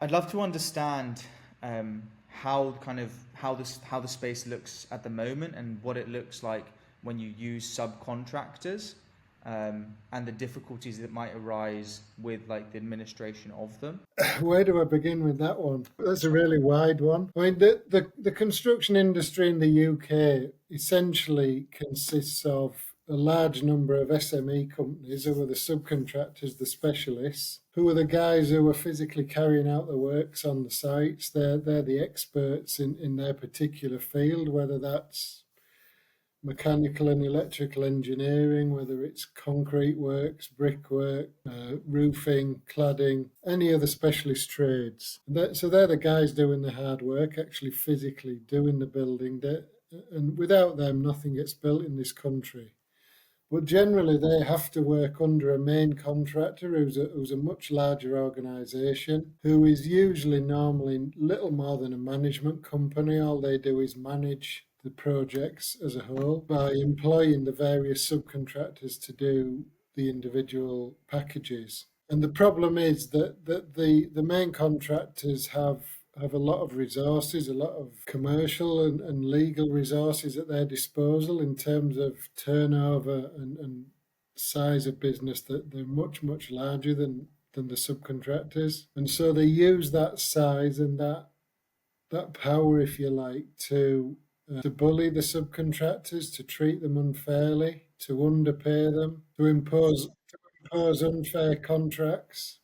I'd love to understand how the space looks at the moment and what it looks like when you use subcontractors, and the difficulties that might arise with like the administration of them. Where do I begin with that one? That's a really wide one. I mean, the construction industry in the UK essentially consists of a large number of SME companies who are the subcontractors, the specialists, who are the guys who are physically carrying out the works on the sites. They're the experts in their particular field, whether that's mechanical and electrical engineering, whether it's concrete works, brickwork, roofing, cladding, any other specialist trades. So they're the guys doing the hard work, actually physically doing the building. And without them, nothing gets built in this country. But generally, they have to work under a main contractor who's a much larger organisation, who is usually normally little more than a management company. All they do is manage the projects as a whole by employing the various subcontractors to do the individual packages. And the problem is that the main contractors have a lot of resources, a lot of commercial and legal resources at their disposal in terms of turnover and size of business, that they're much, much larger than the subcontractors. And so they use that size and that power, if you like, to bully the subcontractors, to treat them unfairly, to underpay them, to impose unfair contracts.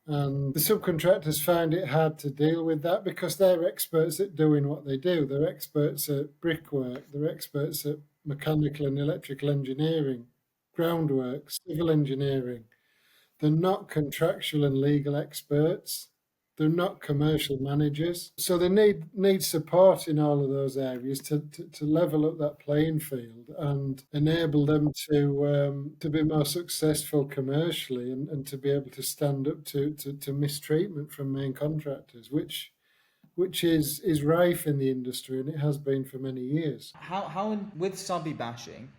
And the subcontractors find it hard to deal with that because they're experts at doing what they do. They're experts at brickwork, they're experts at mechanical and electrical engineering, groundwork, civil engineering. They're not contractual and legal experts. They're not commercial managers. So they need support in all of those areas to level up that playing field and enable them to be more successful commercially and to be able to stand up to mistreatment from main contractors, which is rife in the industry, and it has been for many years. How with subbie bashing,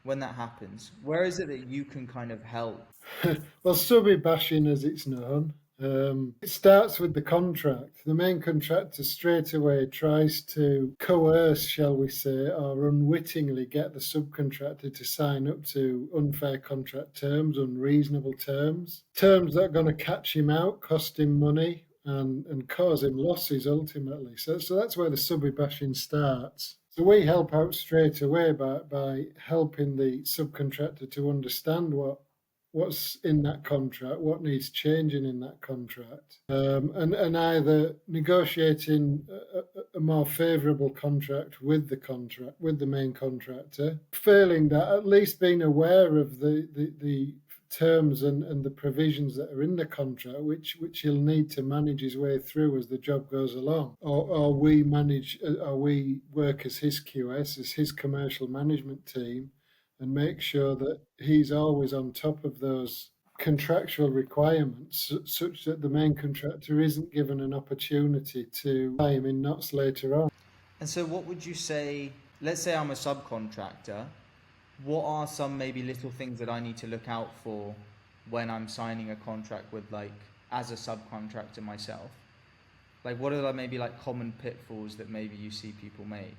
when that happens, where is it that you can kind of help? Well, subbie bashing, as it's known, it starts with the contract. The main contractor straight away tries to coerce, shall we say, or unwittingly get the subcontractor to sign up to unfair contract terms, unreasonable terms that are going to catch him out, cost him money, and cause him losses ultimately. So that's where the subbie bashing starts. So we help out straight away by helping the subcontractor to understand what's in that contract, what needs changing in that contract, and either negotiating a more favourable contract with the main contractor, failing that, at least being aware of the terms and the provisions that are in the contract, which he'll need to manage his way through as the job goes along, or we work as his QS, as his commercial management team, and make sure that he's always on top of those contractual requirements, such that the main contractor isn't given an opportunity to tie him in knots later on. And so what would you say, let's say I'm a subcontractor, what are some maybe little things that I need to look out for when I'm signing a contract with, like, as a subcontractor myself? Like, what are maybe like common pitfalls that maybe you see people make?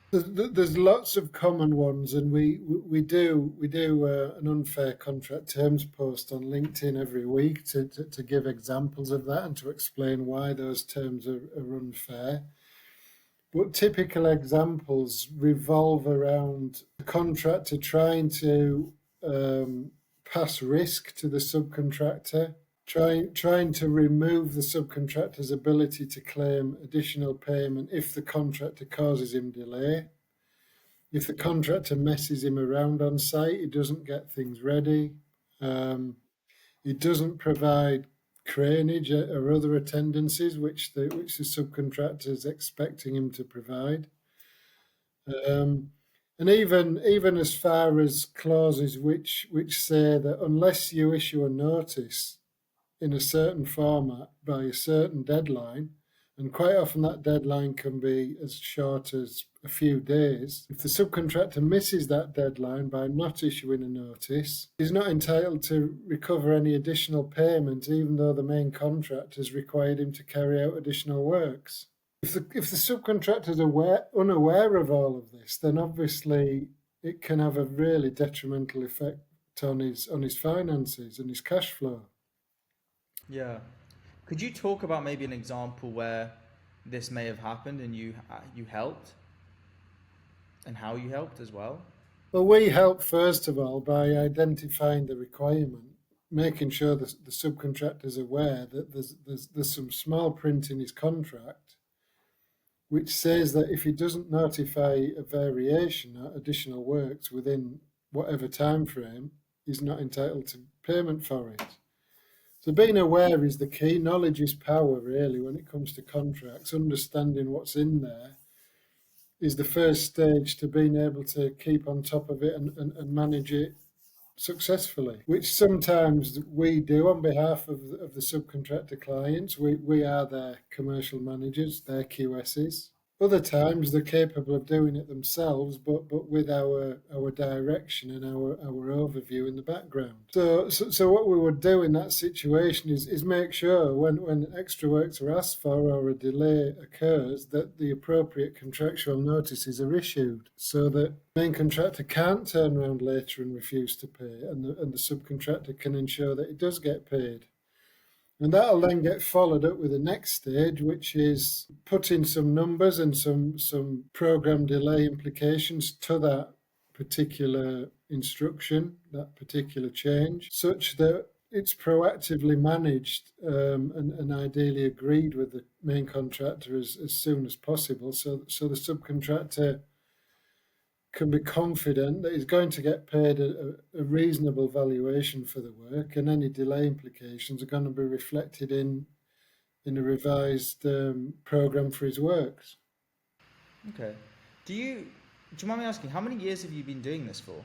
There's lots of common ones, and we do an unfair contract terms post on LinkedIn every week to give examples of that and to explain why those terms are unfair. But typical examples revolve around the contractor trying to pass risk to the subcontractor, trying to remove the subcontractor's ability to claim additional payment if the contractor causes him delay. If the contractor messes him around on site, he doesn't get things ready, he doesn't provide craneage or other attendances which the subcontractor is expecting him to provide. And even as far as clauses which say that unless you issue a notice in a certain format by a certain deadline, And quite often that deadline can be as short as a few days. If the subcontractor misses that deadline by not issuing a notice, he's not entitled to recover any additional payment, even though the main contractor has required him to carry out additional works. If the subcontractor is unaware of all of this, then obviously it can have a really detrimental effect on his finances and his cash flow. Yeah. Could you talk about maybe an example where this may have happened and you helped, and how you helped as well? Well, we help first of all by identifying the requirement, making sure the subcontractor is aware that there's some small print in his contract which says that if he doesn't notify a variation or additional works within whatever time frame, he's not entitled to payment for it. So being aware is the key. Knowledge is power, really, when it comes to contracts. Understanding what's in there is the first stage to being able to keep on top of it and manage it successfully, which sometimes we do on behalf of the subcontractor clients. We are their commercial managers, their QSs. Other times they're capable of doing it themselves, but with our direction and our overview in the background. So what we would do in that situation is make sure when extra works are asked for or a delay occurs that the appropriate contractual notices are issued, so that the main contractor can't turn around later and refuse to pay, and the subcontractor can ensure that it does get paid. And that'll then get followed up with the next stage, which is putting some numbers and some program delay implications to that particular instruction, that particular change, such that it's proactively managed and ideally agreed with the main contractor as soon as possible, so the subcontractor can be confident that he's going to get paid a reasonable valuation for the work, and any delay implications are going to be reflected in a revised program for his works. Okay. Do you mind me asking, how many years have you been doing this for?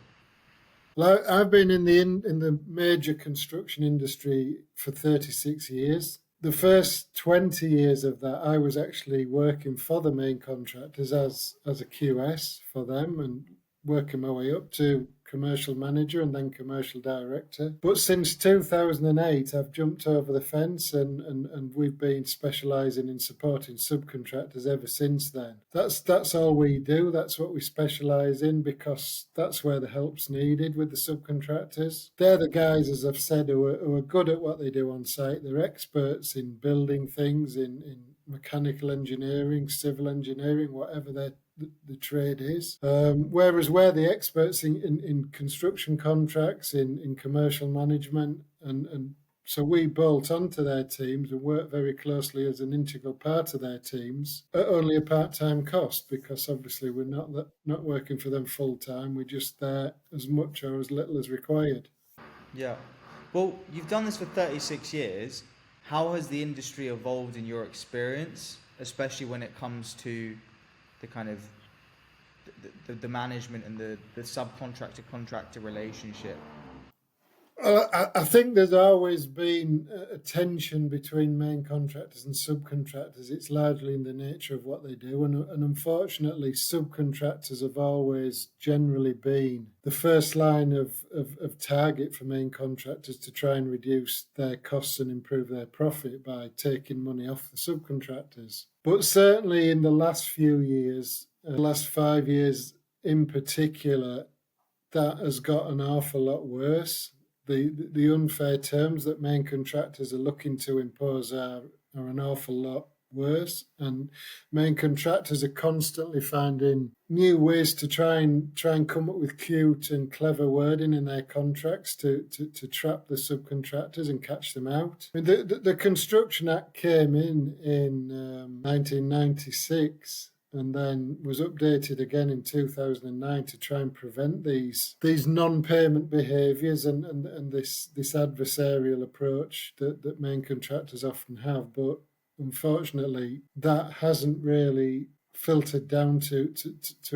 Well, I've been in the major construction industry for 36 years. The first 20 years of that, I was actually working for the main contractors as a QS for them and working my way up to commercial manager and then commercial director. But since 2008, I've jumped over the fence and we've been specialising in supporting subcontractors ever since then. That's all we do. That's what we specialise in, because that's where the help's needed with the subcontractors. They're the guys, as I've said, who are good at what they do on site. They're experts in building things, in mechanical engineering, civil engineering, whatever the trade is. Whereas we're the experts in construction contracts, in commercial management, and so we bolt onto their teams and work very closely as an integral part of their teams at only a part-time cost, because obviously we're not working for them full-time. We're just there as much or as little as required. Yeah. Well, you've done this for 36 years. How has the industry evolved in your experience, especially when it comes to the kind of the management and the subcontractor-contractor relationship? I think there's always been a tension between main contractors and subcontractors. It's largely in the nature of what they do. And unfortunately, subcontractors have always generally been the first line of target for main contractors to try and reduce their costs and improve their profit by taking money off the subcontractors. But certainly in the last few years, the last 5 years in particular, that has got an awful lot worse. The unfair terms that main contractors are looking to impose are an awful lot worse, and main contractors are constantly finding new ways to try and come up with cute and clever wording in their contracts to trap the subcontractors and catch them out. I mean, the Construction Act came in 1996. And then was updated again in 2009 to try and prevent these non-payment behaviours and this adversarial approach that main contractors often have. But unfortunately, that hasn't really filtered down to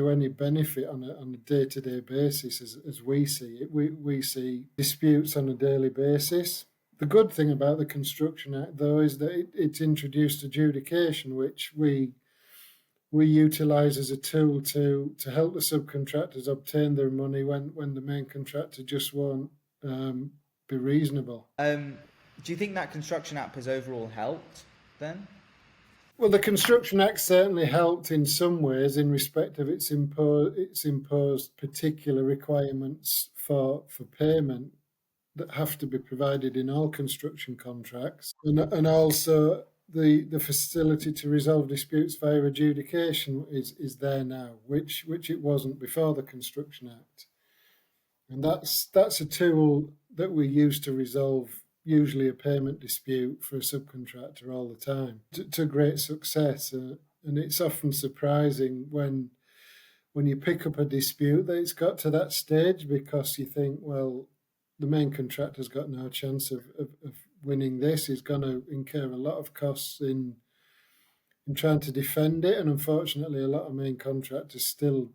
any benefit on a day-to-day basis as we see it. We see disputes on a daily basis. The good thing about the Construction Act, though, is that it's introduced adjudication, which we utilise as a tool to help the subcontractors obtain their money when the main contractor just won't be reasonable. Do you think that Construction Act has overall helped then? Well, the Construction Act certainly helped in some ways in respect of its imposed particular requirements for payment that have to be provided in all construction contracts, and also the facility to resolve disputes via adjudication is there now, which it wasn't before the Construction Act, and that's a tool that we use to resolve usually a payment dispute for a subcontractor all the time to great success, and it's often surprising when you pick up a dispute that it's got to that stage, because you think, well, the main contractor's got no chance of winning this. He's going to incur a lot of costs in trying to defend it, and unfortunately a lot of main contractors still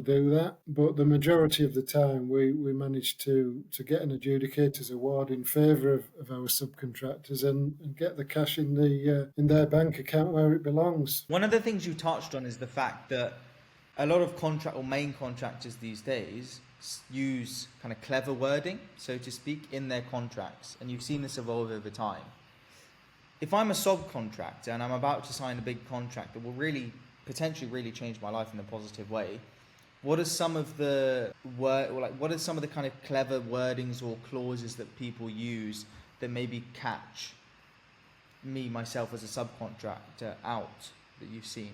do that. But the majority of the time we manage to get an adjudicator's award in favour of our subcontractors and get the cash in their bank account where it belongs. One of the things you touched on is the fact that a lot of main contractors these days use kind of clever wording, so to speak, in their contracts, and you've seen this evolve over time. If I'm a subcontractor and I'm about to sign a big contract that will potentially really change my life in a positive way, what are some of the kind of clever wordings or clauses that people use that maybe catch myself as a subcontractor out that you've seen?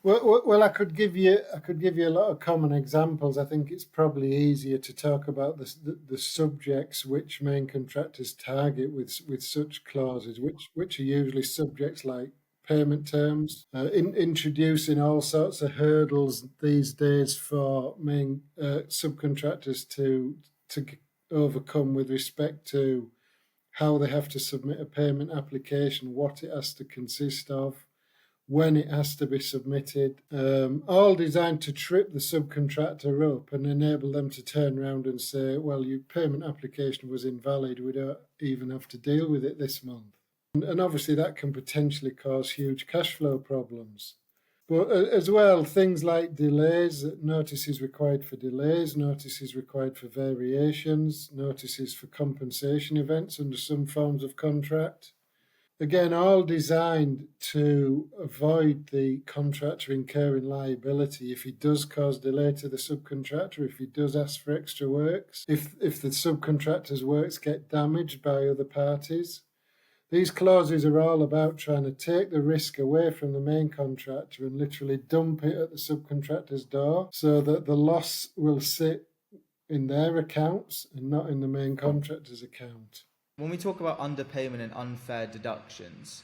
Well, I could give you a lot of common examples. I think it's probably easier to talk about the subjects which main contractors target with such clauses, which are usually subjects like payment terms, introducing all sorts of hurdles these days for main subcontractors to overcome with respect to how they have to submit a payment application, what it has to consist of, when it has to be submitted, all designed to trip the subcontractor up and enable them to turn around and say, well, your payment application was invalid, we don't even have to deal with it this month. And obviously that can potentially cause huge cash flow problems. But as well, things like delays, notices required for delays, notices required for variations, notices for compensation events under some forms of contract. Again, all designed to avoid the contractor incurring liability if he does cause delay to the subcontractor, if he does ask for extra works, if the subcontractor's works get damaged by other parties. These clauses are all about trying to take the risk away from the main contractor and literally dump it at the subcontractor's door so that the loss will sit in their accounts and not in the main contractor's account. When we talk about underpayment and unfair deductions,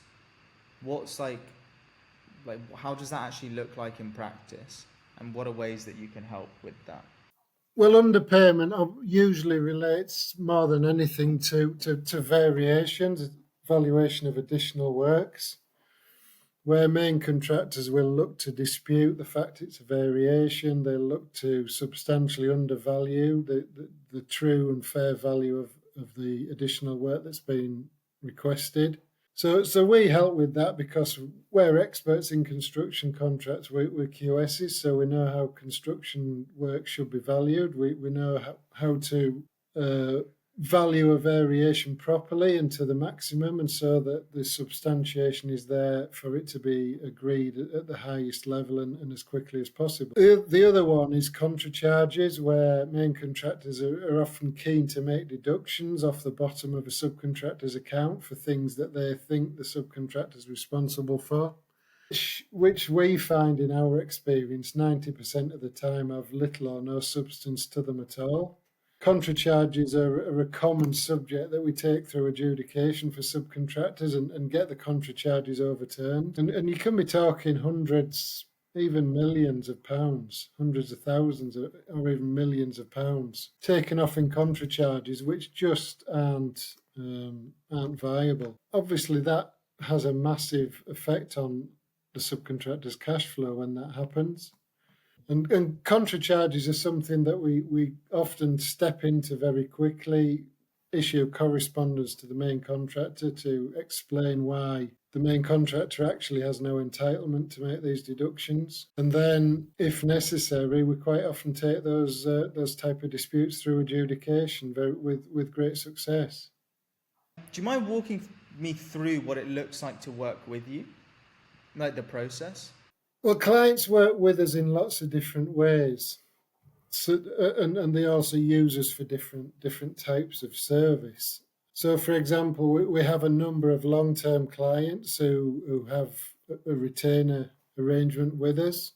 what's how does that actually look like in practice, and what are ways that you can help with that? Well, underpayment usually relates more than anything to variations, valuation of additional works, where main contractors will look to dispute the fact it's a variation. They'll look to substantially undervalue the true and fair value of the additional work that's been requested. So we help with that because we're experts in construction contracts. We're QSs, so we know how construction work should be valued. We know how to value a variation properly and to the maximum, and so that the substantiation is there for it to be agreed at the highest level and as quickly as possible. The other one is contra charges, where main contractors are often keen to make deductions off the bottom of a subcontractor's account for things that they think the subcontractor is responsible for, which we find in our experience 90% of the time have little or no substance to them at all. Contra charges are a common subject that we take through adjudication for subcontractors and get the contra charges overturned. And you can be talking hundreds, even millions of pounds, hundreds of thousands or even millions of pounds taken off in contra charges, which just aren't viable. Obviously, that has a massive effect on the subcontractor's cash flow when that happens. And contra charges are something that we often step into very quickly issue correspondence to the main contractor to explain why the main contractor actually has no entitlement to make these deductions. And then, if necessary, we quite often take those type of disputes through adjudication with great success. Do you mind walking me through what it looks like to work with you, like the process? Well, clients work with us in lots of different ways. So, and they also use us for different types of service. So, for example, we have a number of long-term clients who have a retainer arrangement with us,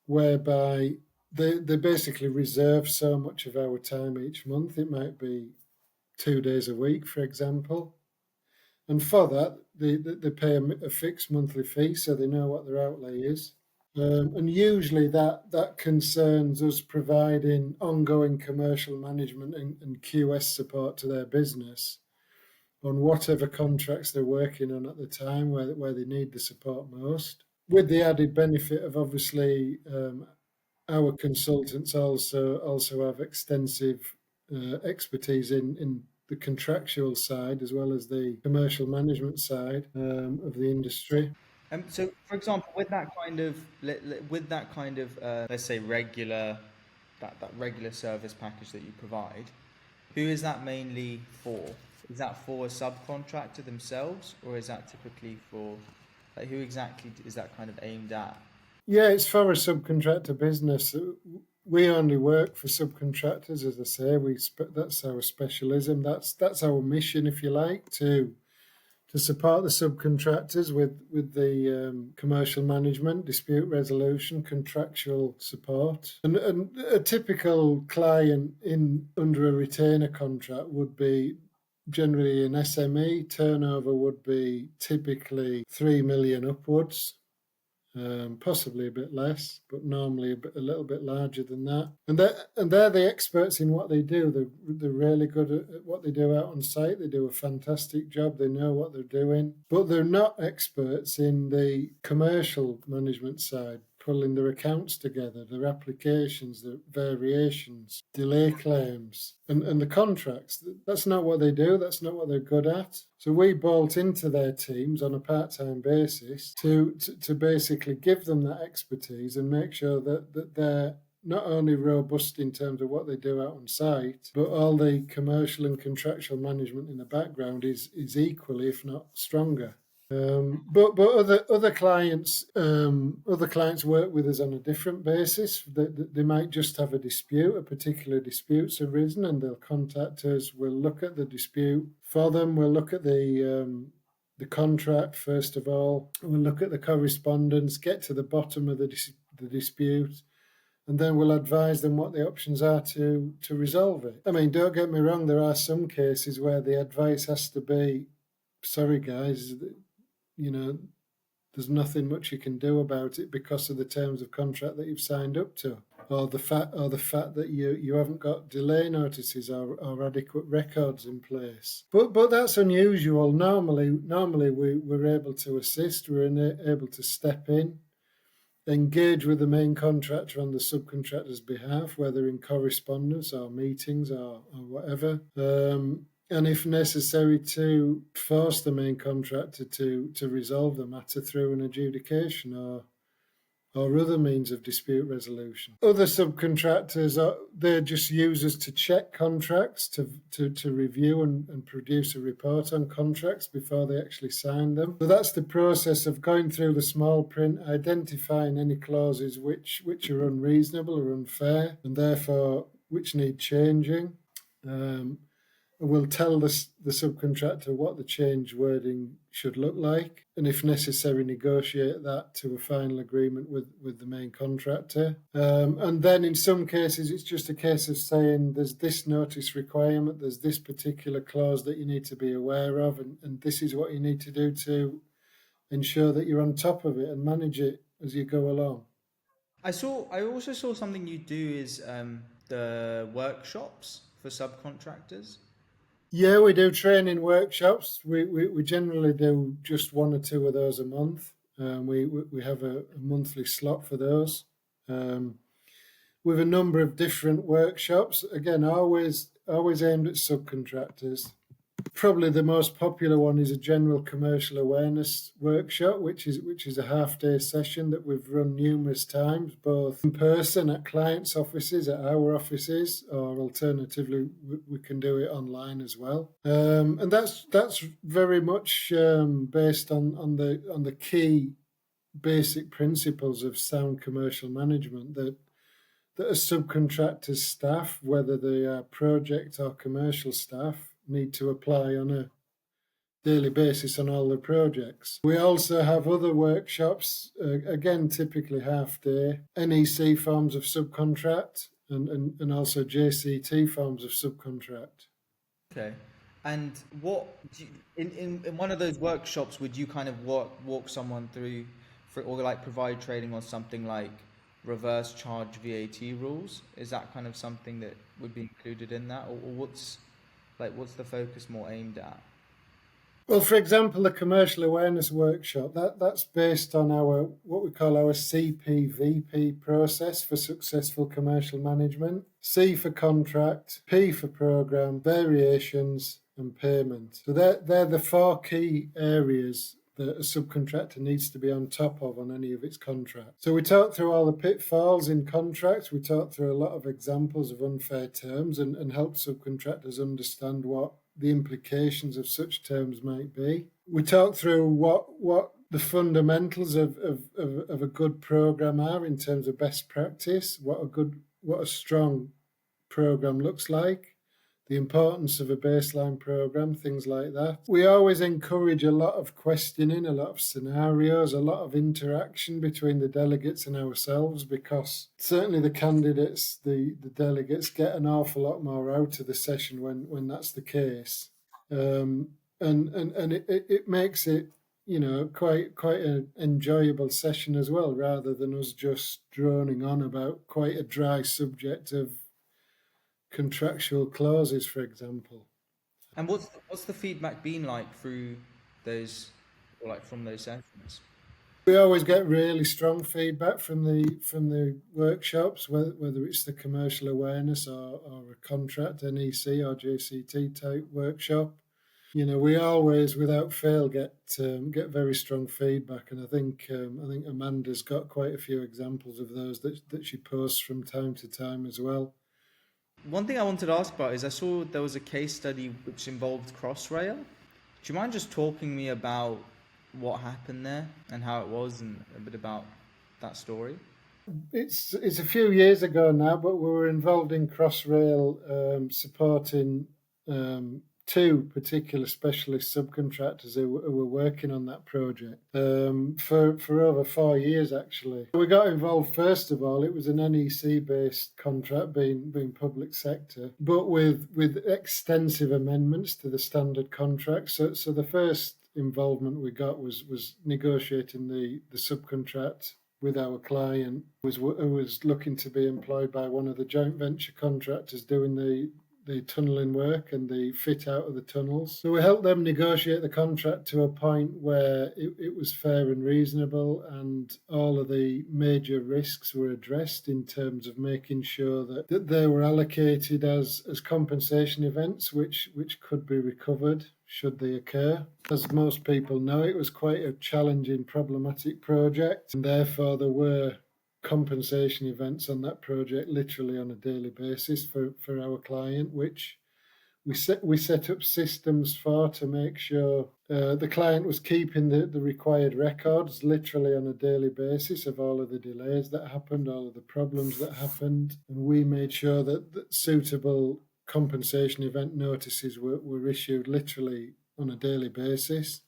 whereby they basically reserve so much of our time each month. It might be 2 days a week, for example. And for that, they pay a fixed monthly fee, so they know what their outlay is. And usually that concerns us providing ongoing commercial management and QS support to their business on whatever contracts they're working on at the time where they need the support most, with the added benefit of obviously our consultants also have extensive expertise in the contractual side as well as the commercial management side of the industry. So, for example, with that kind of let's say regular that regular service package that you provide, who is that mainly for? Is that for a subcontractor themselves, or is that typically for like who exactly is that kind of aimed at? Yeah, it's for a subcontractor business. We only work for subcontractors, as I say. That's our specialism. That's our mission, if you like, to support the subcontractors with the commercial management, dispute resolution, contractual support. And a typical client under a retainer contract would be generally an SME. Turnover would be typically 3 million upwards. Possibly a bit less, but normally a little bit larger than that. And they're the experts in what they do. They're really good at what they do out on site. They do a fantastic job. They know what they're doing, but they're not experts in the commercial management side, pulling their accounts together, their applications, their variations, delay claims, and the contracts. That's not what they do. That's not what they're good at. So we bolt into their teams on a part-time basis to basically give them that expertise and make sure that they're not only robust in terms of what they do out on site, but all the commercial and contractual management in the background is equally, if not stronger. But other clients work with us on a different basis. They might just have a particular dispute's arisen, and they'll contact us. We'll look at the dispute for them. We'll look at the contract first of all. We'll look at the correspondence, get to the bottom of the dispute, and then we'll advise them what the options are to resolve it. I mean, don't get me wrong, there are some cases where the advice has to be, sorry guys, there's nothing much you can do about it because of the terms of contract that you've signed up to, or the fact that you haven't got delay notices or adequate records in place. But that's unusual. Normally we're able to assist. We're able to step in, engage with the main contractor on the subcontractor's behalf, whether in correspondence or meetings or whatever. And if necessary, to force the main contractor to resolve the matter through an adjudication or other means of dispute resolution. Other subcontractors, they just use us to check contracts, to review and produce a report on contracts before they actually sign them. So that's the process of going through the small print, identifying any clauses which are unreasonable or unfair, and therefore which need changing. We'll tell the subcontractor what the change wording should look like, and if necessary, negotiate that to a final agreement with the main contractor. And then in some cases, it's just a case of saying there's this notice requirement, there's this particular clause that you need to be aware of, and this is what you need to do to ensure that you're on top of it and manage it as you go along. I also saw something you do is the workshops for subcontractors. Yeah, we do training workshops. We generally do just 1 or 2 of those a month. We have a monthly slot for those. With a number of different workshops. Again, always always aimed at subcontractors. Probably the most popular one is a general commercial awareness workshop, which is a half-day session that we've run numerous times, both in person at clients' offices, at our offices, or alternatively we can do it online as well. And that's very much based on the key basic principles of sound commercial management that a subcontractor's staff, whether they are project or commercial staff, need to apply on a daily basis on all the projects. We also have other workshops, again, typically half day, NEC forms of subcontract and also JCT forms of subcontract. Okay. And what in one of those workshops would you kind of walk someone through or like provide training on something like reverse charge VAT rules? Is that kind of something that would be included in that, or what's the focus more aimed at? Well, for example, the commercial awareness workshop, that's based on our what we call our CPVP process for successful commercial management. C for contract, P for program, variations, and payment. So they're the four key areas that a subcontractor needs to be on top of on any of its contracts. So we talk through all the pitfalls in contracts, we talk through a lot of examples of unfair terms and help subcontractors understand what the implications of such terms might be. We talk through what the fundamentals of a good program are in terms of best practice, what a strong program looks like, the importance of a baseline program, things like that. We always encourage a lot of questioning, a lot of scenarios, a lot of interaction between the delegates and ourselves, because certainly the candidates, the delegates get an awful lot more out of the session when that's the case. And it makes it, quite an enjoyable session as well, rather than us just droning on about quite a dry subject of contractual clauses, for example. And what's the feedback been like through those, or like from those sessions? We always get really strong feedback from the workshops, whether it's the commercial awareness or a contract NEC or JCT type workshop. We always, without fail, get very strong feedback, and I think Amanda's got quite a few examples of those that she posts from time to time as well. One thing I wanted to ask about is I saw there was a case study which involved Crossrail. Do you mind just talking me about what happened there and how it was and a bit about that story? It's a few years ago now, but we were involved in Crossrail supporting two particular specialist subcontractors who were working on that project for over 4 years, actually. We got involved, first of all, it was an NEC-based contract, being public sector, but with extensive amendments to the standard contract. So the first involvement we got was negotiating the subcontract with our client, who was looking to be employed by one of the joint venture contractors doing the tunnelling work and the fit out of the tunnels. So we helped them negotiate the contract to a point where it was fair and reasonable, and all of the major risks were addressed in terms of making sure that they were allocated as compensation events which could be recovered should they occur. As most people know, it was quite a challenging, problematic project, and therefore there were compensation events on that project literally on a daily basis for our client, which we set up systems for to make sure the client was keeping the required records literally on a daily basis of all of the delays that happened, all of the problems that happened, and we made sure that suitable compensation event notices were issued literally on a daily basis.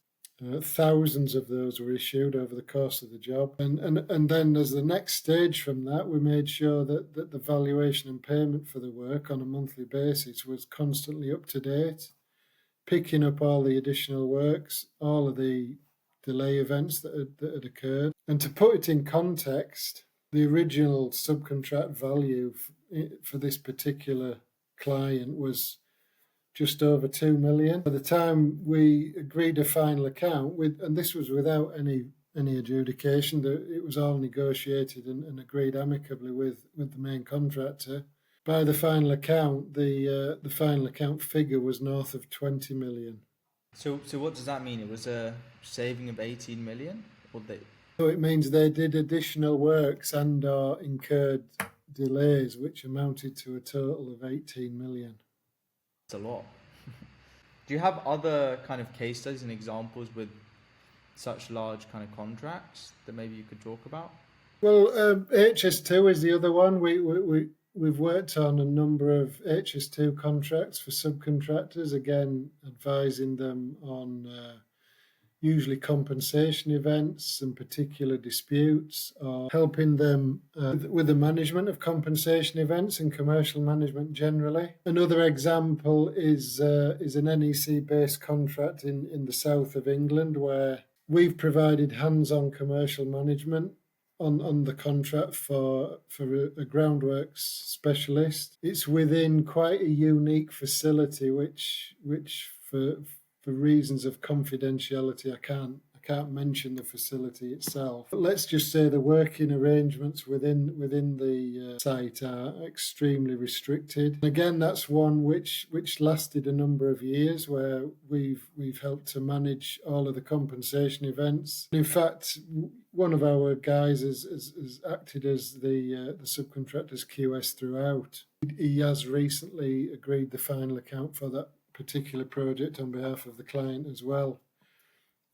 Thousands of those were issued over the course of the job. And then as the next stage from that, we made sure that the valuation and payment for the work on a monthly basis was constantly up to date, picking up all the additional works, all of the delay events that had occurred. And to put it in context, the original subcontract value for this particular client was just over 2 million. By the time we agreed a final account, and this was without any adjudication, it was all negotiated and agreed amicably with the main contractor. by the final account, the final account figure was north of 20 million. So what does that mean? It was a saving of 18 million, or they? So it means they did additional works and or incurred delays, which amounted to a total of 18 million. That's a lot. Do you have other kind of case studies and examples with such large kind of contracts that maybe you could talk about? Well, HS2 is the other one. We've worked on a number of HS2 contracts for subcontractors, again, advising them on usually compensation events and particular disputes, or helping them with the management of compensation events and commercial management generally. Another example is an NEC-based contract in the south of England, where we've provided hands-on commercial management on the contract for a groundworks specialist. It's within quite a unique facility, which for reasons of confidentiality, I can't mention the facility itself. But let's just say the working arrangements within the site are extremely restricted. Again, that's one which lasted a number of years, where we've helped to manage all of the compensation events. In fact, one of our guys has acted as the subcontractor's QS throughout. He has recently agreed the final account for that particular project on behalf of the client as well,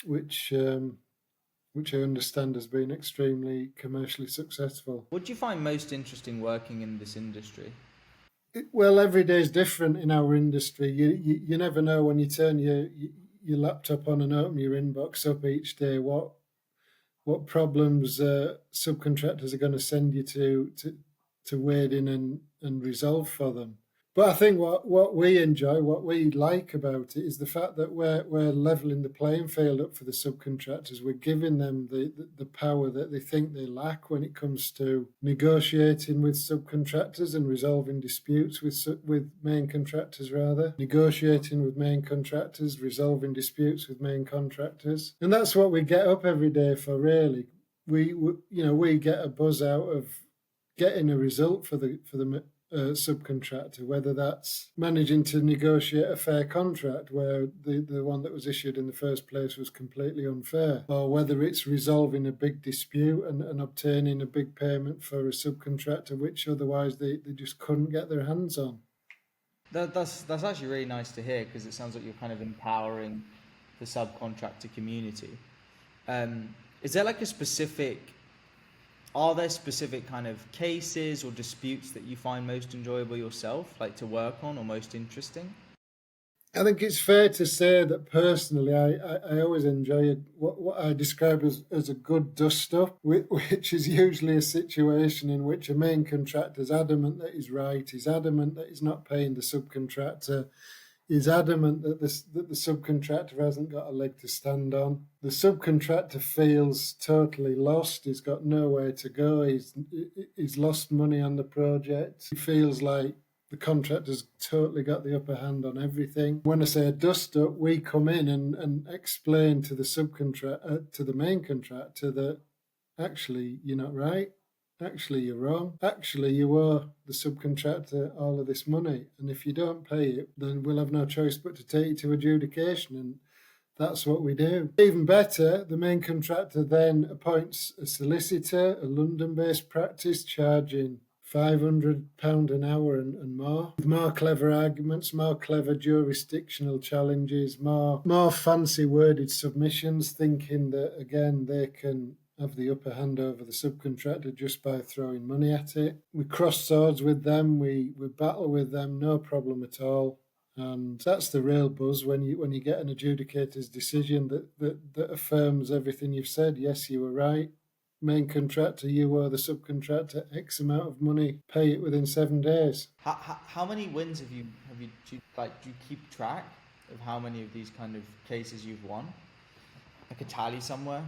which I understand has been extremely commercially successful. What do you find most interesting working in this industry? Well, every day is different in our industry. You never know when you turn your laptop on and open your inbox up each day what problems subcontractors are going to send you to wade in and resolve for them. But I think what we enjoy, what we like about it, is the fact that we're leveling the playing field up for the subcontractors. We're giving them the power that they think they lack when it comes to negotiating with subcontractors and resolving disputes with main contractors, negotiating with main contractors, resolving disputes with main contractors. And that's what we get up every day for, really. We get a buzz out of getting a result for the subcontractor, whether that's managing to negotiate a fair contract where the one that was issued in the first place was completely unfair, or whether it's resolving a big dispute and obtaining a big payment for a subcontractor which otherwise they just couldn't get their hands on. That's actually really nice to hear, because it sounds like you're kind of empowering the subcontractor community. Is there like are there specific kind of cases or disputes that you find most enjoyable yourself, like to work on, or most interesting? I think it's fair to say that personally, I always enjoy what I describe as a good dust-up, which is usually a situation in which a main contractor is adamant that he's right, he's adamant that he's not paying the subcontractor, is adamant that the subcontractor hasn't got a leg to stand on. The subcontractor feels totally lost. He's got nowhere to go. He's lost money on the project. He feels like the contractor's totally got the upper hand on everything. When I say a dust up, we come in and explain to the to the main contractor that actually you're not right. Actually, you're wrong. Actually, you owe the subcontractor all of this money. And if you don't pay it, then we'll have no choice but to take it to adjudication. And that's what we do. Even better, the main contractor then appoints a solicitor, a London-based practice, charging £500 an hour and more, with more clever arguments, more clever jurisdictional challenges, more fancy worded submissions, thinking that, again, they can have the upper hand over the subcontractor just by throwing money at it. We cross swords with them, we battle with them, no problem at all. And that's the real buzz when you get an adjudicator's decision that affirms everything you've said. Yes, you were right. Main contractor, you owe the subcontractor X amount of money. Pay it within 7 days. How many wins have you do you keep track of how many of these kind of cases you've won? Like a tally somewhere?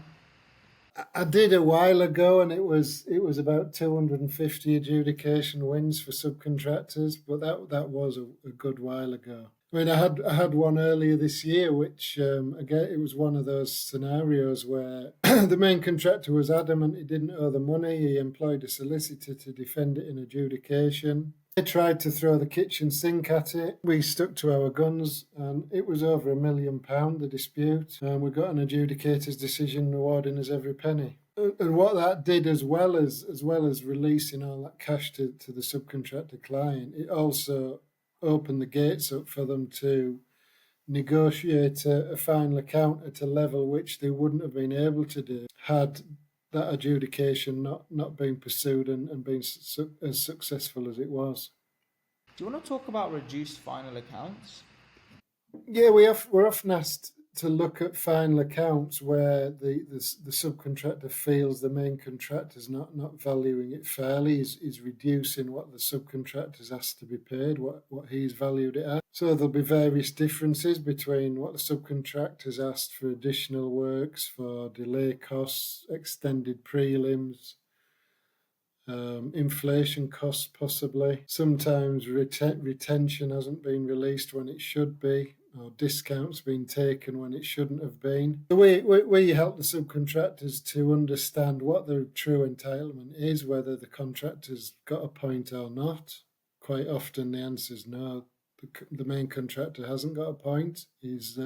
I did a while ago, and it was about 250 adjudication wins for subcontractors, but that was a good while ago. I mean, I had one earlier this year, which again, it was one of those scenarios where the main contractor was adamant he didn't owe the money. He employed a solicitor to defend it in adjudication. They tried to throw the kitchen sink at it. We stuck to our guns, and it was over £1 million, the dispute. And we got an adjudicator's decision awarding us every penny. And what that did, as well as releasing all that cash to the subcontractor client, it also opened the gates up for them to negotiate a final account at a level which they wouldn't have been able to do had that adjudication not been pursued and been as successful as it was. Do you want to talk about reduced final accounts? Yeah, we're often asked to look at final accounts where the subcontractor feels the main contractor's not valuing it fairly, is reducing what the subcontractor's asked to be paid, what he's valued it at. So there'll be various differences between what the subcontractor's asked for additional works, for delay costs, extended prelims, inflation costs possibly. Sometimes retention hasn't been released when it should be, or discounts been taken when it shouldn't have been. We help the subcontractors to understand what their true entitlement is, whether the contractor's got a point or not. Quite often the answer is no. The main contractor hasn't got a point. He's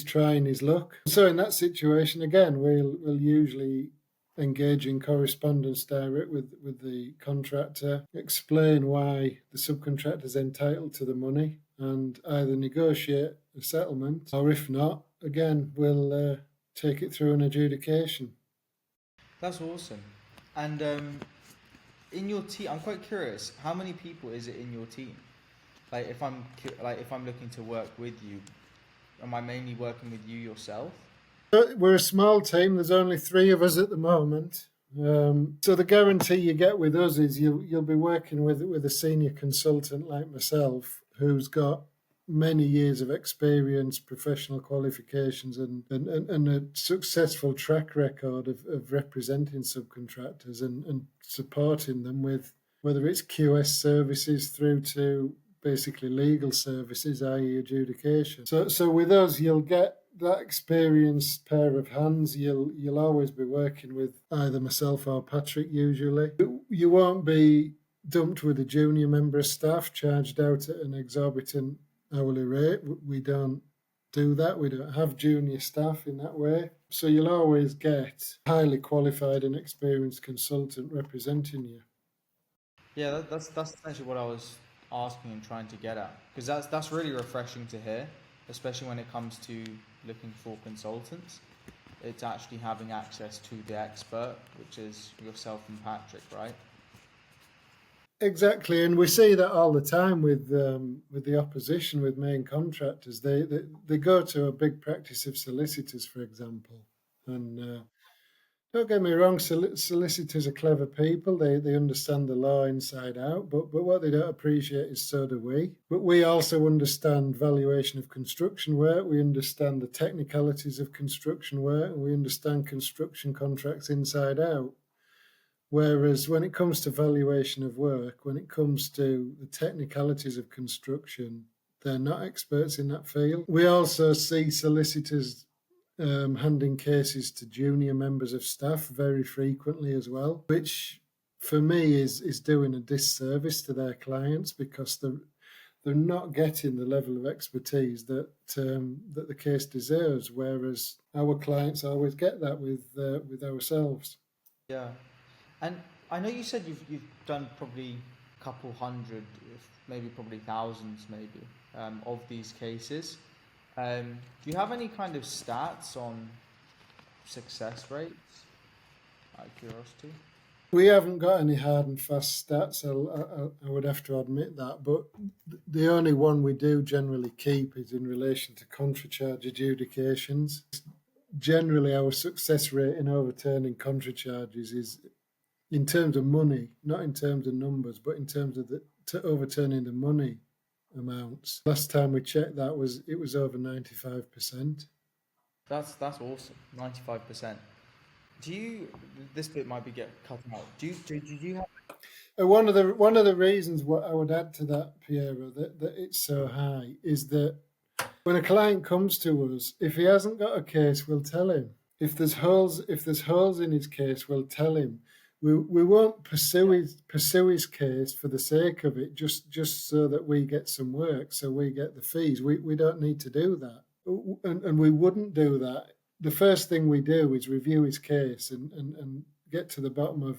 trying his luck. So in that situation, again, we'll usually engage in correspondence direct with the contractor, explain why the subcontractor is entitled to the money, and either negotiate a settlement, or if not, again, we'll take it through an adjudication. That's awesome. And in your team, I'm quite curious, how many people is it in your team? Like, if I'm looking to work with you, am I mainly working with you yourself? We're a small team. There's only 3 of us at the moment. So the guarantee you get with us is you'll be working with a senior consultant like myself, who's got many years of experience, professional qualifications, and a successful track record of representing subcontractors and supporting them with whether it's QS services through to basically legal services, i.e. adjudication. So with us, you'll get that experienced pair of hands. You'll always be working with either myself or Patrick usually. You won't be dumped with a junior member of staff charged out at an exorbitant hourly rate. We don't do that. We don't have junior staff in that way. So you'll always get a highly qualified and experienced consultant representing you. Yeah, that's essentially what I was asking and trying to get at, because that's really refreshing to hear, especially when it comes to looking for consultants. It's actually having access to the expert, which is yourself and Patrick, right? Exactly, and we see that all the time with the opposition, with main contractors. They go to a big practice of solicitors, for example, and don't get me wrong, solicitors are clever people. They understand the law inside out, but what they don't appreciate is so do we. But we also understand valuation of construction work. We understand the technicalities of construction work, and we understand construction contracts inside out. Whereas when it comes to valuation of work, when it comes to the technicalities of construction, they're not experts in that field. We also see solicitors handing cases to junior members of staff very frequently as well, which for me is doing a disservice to their clients, because they're not getting the level of expertise that the case deserves, whereas our clients always get that with ourselves. Yeah. And I know you said you've done probably a couple hundred, maybe probably thousands, maybe, of these cases. Do you have any kind of stats on success rates? Out of curiosity. We haven't got any hard and fast stats. I would have to admit that, but the only one we do generally keep is in relation to contractual adjudications. Generally, our success rate in overturning contractuals is, in terms of money, not in terms of numbers, but in terms of overturning the money amounts. Last time we checked, it was over 95%. That's awesome, 95%. This bit might be get cut out. Do you have? One of the reasons what I would add to that, Piero, that it's so high is that when a client comes to us, if he hasn't got a case, we'll tell him. If there's holes in his case, we'll tell him. we won't pursue his case for the sake of it, just so that we get some work, so we get the fees. We don't need to do that, and we wouldn't do that. The first thing we do is review his case and get to the bottom of,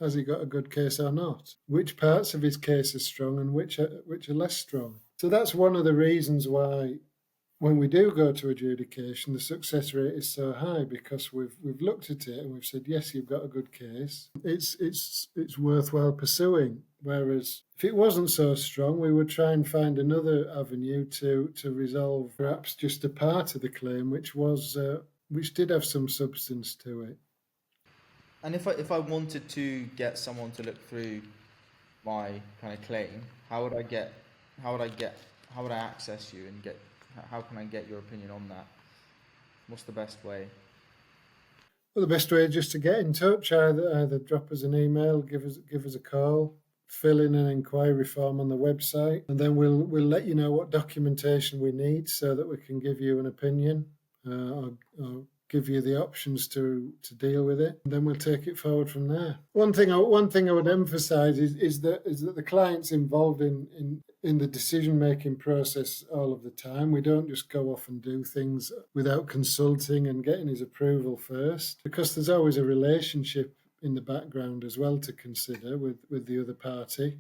has he got a good case or not? Which parts of his case are strong and which are less strong? So that's one of the reasons why, when we do go to adjudication, the success rate is so high, because we've looked at it and we've said, yes, you've got a good case. It's worthwhile pursuing. Whereas if it wasn't so strong, we would try and find another avenue to resolve perhaps just a part of the claim, which did have some substance to it. And if I wanted to get someone to look through my kind of claim, how would I access you and how can I get your opinion on that? What's the best way? Well, the best way is just to get in touch. Either drop us an email, give us a call, fill in an inquiry form on the website, and then we'll let you know what documentation we need so that we can give you an opinion or give you the options to deal with it, and then we'll take it forward from there. One thing I would emphasise is that the client's involved in the decision-making process all of the time. We don't just go off and do things without consulting and getting his approval first, because there's always a relationship in the background as well to consider with the other party.